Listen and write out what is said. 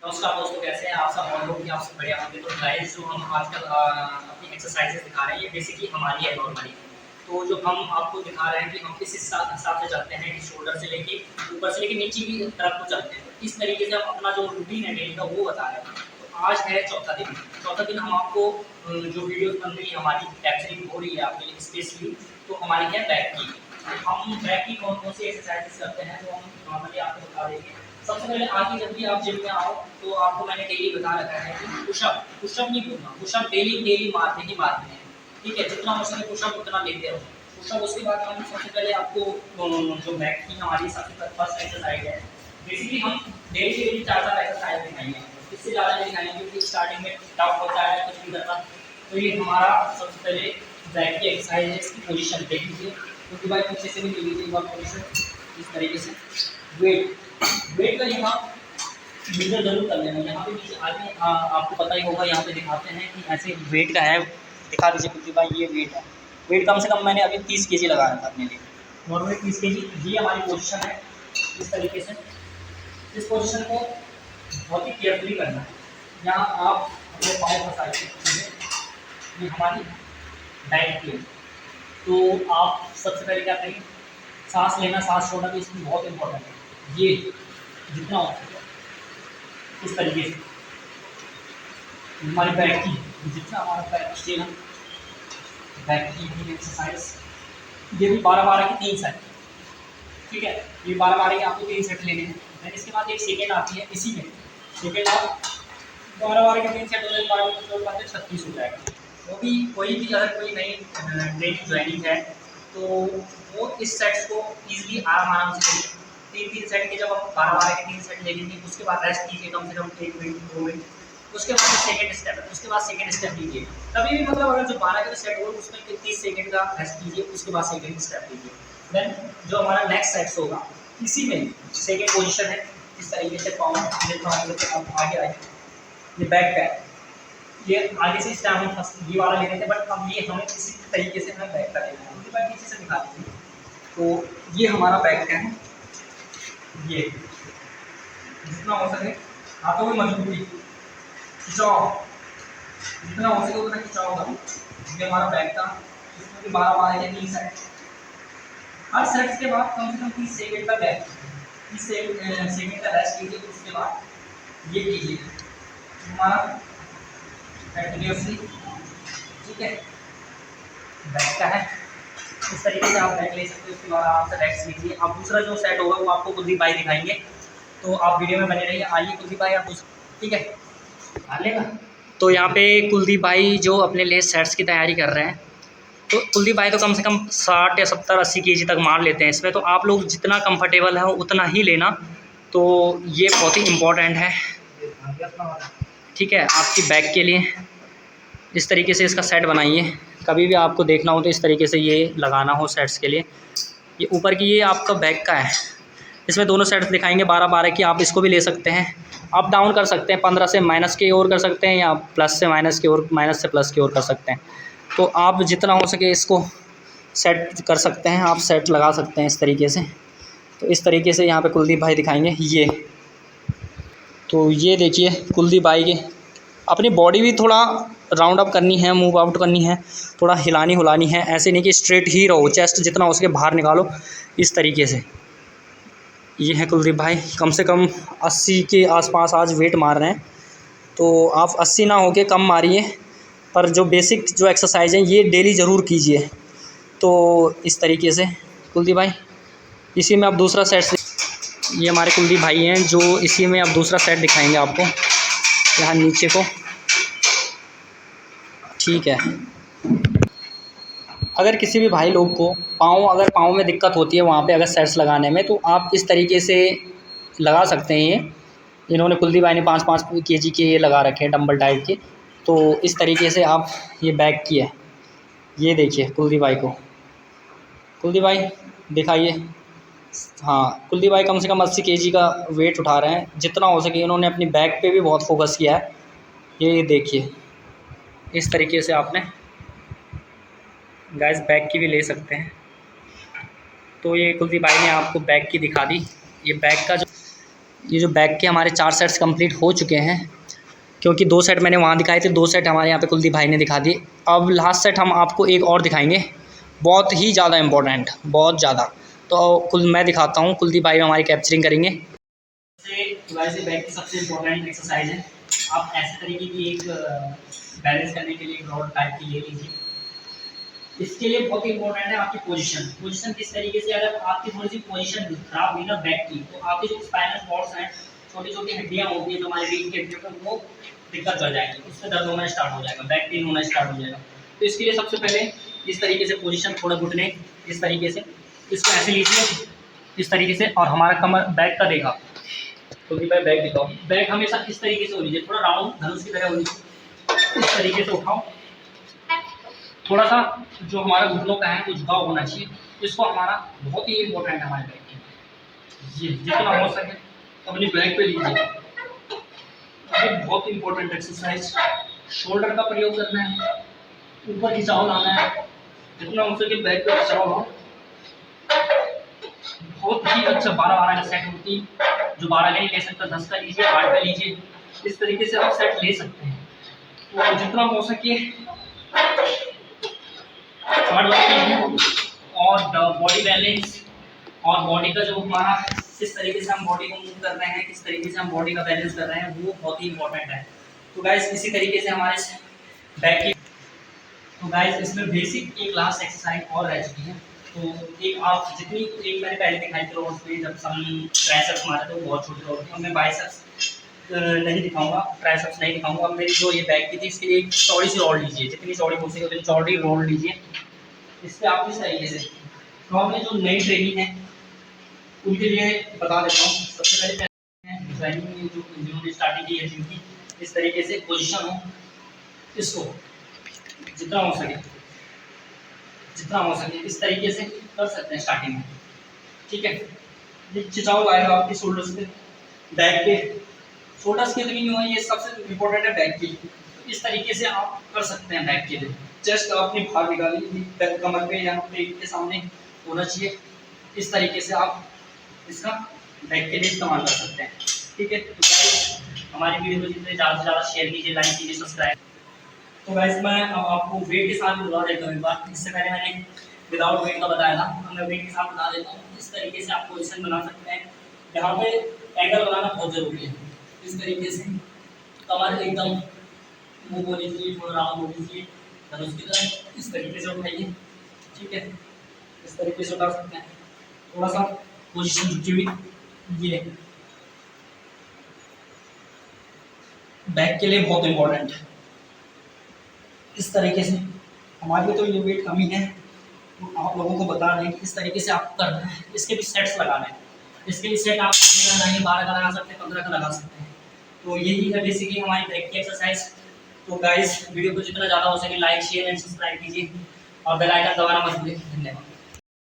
नमस्कार दोस्तों, कैसे हैं आप सब? और लोग कि आप सब बढ़िया होंगे। तो गाइस, जो हम आजकल अपनी एक्सरसाइजेस दिखा रहे हैं, ये बेसिकली हमारी है नॉर्मली। तो जो हम आपको दिखा रहे हैं कि हम किस हिसाब से चलते हैं, कि शोल्डर से लेके ऊपर से लेके नीचे की तरफ को चलते हैं। तो इस तरीके से हम अपना जो रूटीन है डेली का वो बता रहे हैं। तो आज है चौथा दिन हम आपको जो वीडियोस बन रही है हमारी, कैप्चरिंग हो रही है आपके लिए स्पेशली, तो हमारी है बैक की। हम बैक की कौन कौन सी एक्सरसाइजेस करते हैं तो हम नॉर्मली आपको बता देंगे। सबसे पहले आके जब भी आप जिम में आओ तो आपको मैंने डेली बता रखा है कि पुशअप नहीं भूलना, पुशअप डेली मारते ही मारते हैं। ठीक है, जितना हो सके पुशअप उतना लेते रहो पुशअप। उसके बाद हम सबसे पहले आपको जो बैक की हमारी सबसे फर्स्ट एक्सरसाइज है, बेसिकली हम डेली 4 एक्सरसाइज दिखाएंगे, इससे ज़्यादा नहीं दिखाएंगे क्योंकि स्टार्टिंग में टफ होता है कुछ भी करना। तो ये हमारा सबसे पहले बैक की एक्सरसाइज है। इसकी पोजीशन देख लीजिए, क्योंकि भाई पीछे से भी ले लीजिए एक बार पोजीशन इस तरीके से। वेट का यहाँ मीजर जरूर कर लेना। यहाँ पे नीचे आगे आपको पता ही होगा, यहाँ पे दिखाते हैं कि ऐसे वेट का है। दिखा दीजिए कुछ भाई, ये वेट है। वेट कम से कम मैंने अभी 30 केजी लगाया था अपने लिए, नॉर्मली 30 केजी। ये हमारी पोजीशन है इस तरीके से। इस पोजीशन को बहुत ही केयरफुली करना है। यहाँ आप अपने पाँव फंसाइए, ये हमारी बैक की है। तो आप सबसे पहले क्या करेंगे, सांस लेना, सांस छोड़ना भी इसमें बहुत इंपॉर्टेंट है। ये जितना हो सके इस तरीके से हमारी बैक की, जितना हमारा बैक स्ट्रेन है, बैक की एक्सरसाइज, ये भी 12-12 की 3 सेट। ठीक है, ये 12-12 के आपको 3 सेट लेने हैं। फिर इसके बाद एक सेकेंड आती है, इसी में सेकेंड आप 12-12 के 3 सेट हो जाए, 36 हो जाएगा। वो भी कोई भी अगर कोई नई ट्रेनिंग ज्वाइनिंग है तो वो इस सेट्स को ईजिली आराम से करिए। 3-3 सेट के जब आप 12-12 के 3 सेट ले लीजिए, उसके बाद रेस्ट कीजिए कम से कम 1 मिनट 2 मिनट। उसके बाद सेकेंड स्टेप है, उसके बाद सेकेंड स्टेप लीजिए। कभी भी मतलब अगर जो 12 का सेट हो उसमें 30 सेकेंड का रेस्ट कीजिए, उसके बाद सेकेंड स्टेप लीजिए। देन जो हमारा नेक्स्ट सेट्स होगा इसी में सेकेंड पोजिशन है, इस तरीके से पाँव आप आगे आए। ये बैक का है, ये आगे से स्टार्ट हम फर्स्ट ये वाला ले रहे थे, बट अब ये हमें इसी तरीके से हमें बैक का लेना है। उसके बाद पीछे से दिखा दीजिए। तो ये हमारा बैक का है। ये जितना हो सके हाथों में मजबूती खिंचाओ, जितना हो सके उतना खिंचाओ करो। ये हमारा बैक का, इसमें भी 12-12 के 3 सेट। हर सेट्स के बाद कम से कम 30 सेकेंड का बैक, 30 सेकेंड का रेस्ट कीजिए। उसके बाद ये कीजिए हमारा कंटिन्यूसली। ठीक है, बैक का है, इस तरीके से आप बैक ले सकते हो। उसके बाद आप रेस्ट लीजिए। अब दूसरा जो सेट होगा वो आपको कुलदीप भाई दिखाएंगे, तो आप वीडियो में बने रहिए। आइए कुलदीप भाई, आप ठीक है आ लेगा। तो यहाँ पे कुलदीप भाई जो अपने लिए सेट्स की तैयारी कर रहे हैं, तो कुलदीप भाई तो कम से कम 60 या 70-80 केजी तक मार लेते हैं इसमें। तो आप लोग जितना कंफर्टेबल है उतना ही लेना, तो ये बहुत ही इम्पोर्टेंट है। ठीक है, आपकी बैक के लिए इस तरीके से इसका सेट बनाइए। कभी भी आपको देखना हो तो इस तरीके से ये लगाना हो सेट्स के लिए। ये ऊपर की ये आपका बैक का है, इसमें दोनों सेट्स दिखाएंगे 12-12 की। आप इसको भी ले सकते हैं, अप डाउन कर सकते हैं, 15 से माइनस की ओर कर सकते हैं, या प्लस से माइनस की ओर, माइनस से प्लस की ओर कर सकते हैं। तो आप जितना हो सके इसको सेट कर सकते हैं, आप सेट लगा सकते हैं इस तरीके से। तो इस तरीके से यहाँ पे कुलदीप भाई दिखाएंगे ये। तो ये देखिए कुलदीप भाई के, अपनी बॉडी भी थोड़ा राउंड अप करनी है, मूव आउट करनी है, थोड़ा हिलानी हुलानी है। ऐसे नहीं कि स्ट्रेट ही रहो, चेस्ट जितना हो सके बाहर निकालो इस तरीके से। ये है कुलदीप भाई, कम से कम 80 के आसपास आज वेट मार रहे हैं। तो आप 80 ना होके कम मारिए, पर जो बेसिक जो एक्सरसाइज हैं ये डेली ज़रूर कीजिए। तो इस तरीके से कुलदीप भाई, इसी में आप दूसरा सेट, ये हमारे कुलदीप भाई हैं जो इसी में अब दूसरा सेट दिखाएंगे आपको, यहाँ नीचे को। ठीक है, अगर किसी भी भाई लोग को अगर पाँव में दिक्कत होती है वहाँ पे अगर सेट्स लगाने में, तो आप इस तरीके से लगा सकते हैं। ये इन्होंने कुलदीप भाई ने 5-5 केजी के ये लगा रखे हैं डंबल टाइप के। तो इस तरीके से आप, ये बैक की है, ये देखिए कुलदीप भाई को। कुलदीप भाई दिखाइए। हाँ, कुलदीप भाई कम से कम 80 केजी का वेट उठा रहे हैं। जितना हो सके इन्होंने अपनी बैक पे भी बहुत फोकस किया है। ये देखिए इस तरीके से आपने गाइस बैक की भी ले सकते हैं। तो ये कुलदीप भाई ने आपको बैक की दिखा दी। ये बैक का जो ये जो बैक के हमारे 4 सेट्स कंप्लीट हो चुके हैं, क्योंकि 2 सेट मैंने वहाँ दिखाए थे, 2 सेट हमारे यहाँ पे कुलदीप भाई ने दिखा दिए। अब लास्ट सेट हम आपको एक और दिखाएंगे, बहुत ही ज़्यादा इम्पोर्टेंट, बहुत ज़्यादा। तो मैं दिखाता हूँ, कुलदीप भाई हमारी कैप्चरिंग करेंगे। वैसे बैक की सबसे इम्पोर्टेंट एक्सरसाइज है। आप ऐसे तरीके की एक बैलेंस करने के लिए रॉड टाइप की ले लीजिए। इसके लिए बहुत इंपॉर्टेंट है आपकी पोजीशन किस तरीके से। अगर आपकी थोड़ी सी पोजीशन खराब हुई ना बैक की, तो आपके जो स्पाइनल कॉर्ड्स हैं, छोटी छोटी हड्डियां होती हैं जो हमारे रीढ़ की हड्डियों में, वो दिक्कत कर जाएगी, उससे दर्द होना स्टार्ट हो जाएगा, बैक पेन होना स्टार्ट हो जाएगा। तो इसके लिए सबसे पहले इस तरीके से पोजीशन, थोड़ा घुटने इस तरीके से, इसको ऐसे लीजिए इस तरीके से, और हमारा कमर बैक का देखा, तो भाई बैक दिखाओ। बैक हमेशा इस तरीके से होनी चाहिए, थोड़ा राउंड धनुष की तरह होनी चाहिए। इस तरीके से उठाओ, थोड़ा सा जो हमारा घुटनों का है वो झुकाव होना चाहिए। इसको हमारा बहुत ही इम्पोर्टेंट है हमारे बैक के, ये जितना हो सके अपनी बैक पे लीजिए। ये बहुत इंपॉर्टेंट एक्सरसाइज। शोल्डर का प्रयोग करना है, ऊपर खिंचाव लाना है, जितना हो सके बैक पे खिंचाव हो। बहुत ही अच्छा 12-12 का सेट होती है, जो 12 का नहीं ले सकता 10 का लीजिए, 8 का लीजिए, इस तरीके से आप सेट ले सकते हैं। तो जितना हो सके हार्ड वर्किंग और बॉडी बैलेंस, और बॉडी का जो हमारा किस तरीके से हम बॉडी को मूव कर रहे हैं, किस तरीके से हम बॉडी का बैलेंस कर रहे हैं, वो बहुत ही इंपॉर्टेंट है। तो गाइस इसी तरीके से हमारे बैक की, तो गाइस इसमें बेसिक एक लास्ट एक्सरसाइज और रह चुकी है। तो एक आप जितनी, एक मैंने पहले दिखाई थी रोड्स पे, जब हम ट्राइसेप्स मारे थे वो बहुत छोटी रोड थी, और मैं बाइसेप्स नहीं दिखाऊंगा, ट्राइसेप्स नहीं दिखाऊंगा। अब मेरी जो ये बैक की थी, इसके लिए एक चौड़ी सी रोड लीजिए, जितनी चौड़ी हो सके उतनी चौड़ी रोड लीजिए। इस पर आप इस तरीके से, तो हमने जो नई ट्रेनिंग है उनके लिए बता देता हूँ। सबसे पहले ट्रेनिंग जो जिन्होंने स्टार्टिंग की है जिनकी, इस तरीके से पोजीशन हो, इसको जितना हो सके इस तरीके से कर सकते हैं स्टार्टिंग में, ठीक है। ये खिंचाव आएगा आपके शोल्डर्स पे, बैक पे, शोल्डर्स के लिए नहीं हुआ, ये सबसे इम्पोर्टेंट है बैक की। तो इस तरीके से आप कर सकते हैं बैक के लिए। चेस्ट अपनी बाहर निकालिए, कमर पे या पेट के सामने होना चाहिए। इस तरीके से आप इसका बैक के लिए इस्तेमाल कर सकते हैं, ठीक है। तो गाइस हमारी वीडियो को जितने ज़्यादा से ज़्यादा शेयर कीजिए, लाइक कीजिए, सब्सक्राइब। तो गाइस मैं अब आपको वेट के साथ बता देता हूँ एक बार। इससे पहले मैंने विदाउट वेट का बताया था, अब मैं वेट के साथ बता देता हूँ। इस तरीके से आप पोजिशन बना सकते हैं। यहाँ पे एंगल बनाना बहुत ज़रूरी है। इस तरीके से कमर एकदम मुँह हो लीजिए, थोड़ा राउंड हो लीजिए, धनुष की तरह इस तरीके से उठाइए, ठीक है। इस तरीके से उठा सकते हैं, थोड़ा सा पोजीशन झुकी हुई। ये बैक के लिए बहुत इंपॉर्टेंट है। इस तरीके से हमारी तो ये वेट कमी है, तो आप लोगों को बता रहे हैं कि इस तरीके से आप करना है। इसके भी सेट्स लगाना है, इसके भी सेट आप 12 का लगा सकते हैं, 15 का लगा सकते हैं। तो यही है बेसिकली हमारी बैक की एक्सरसाइज। तो गाइस वीडियो को जितना ज़्यादा हो सके लाइक, शेयर एंड सब्सक्राइब कीजिए, और बेल आइकन दबाना मत भूलिए। धन्यवाद।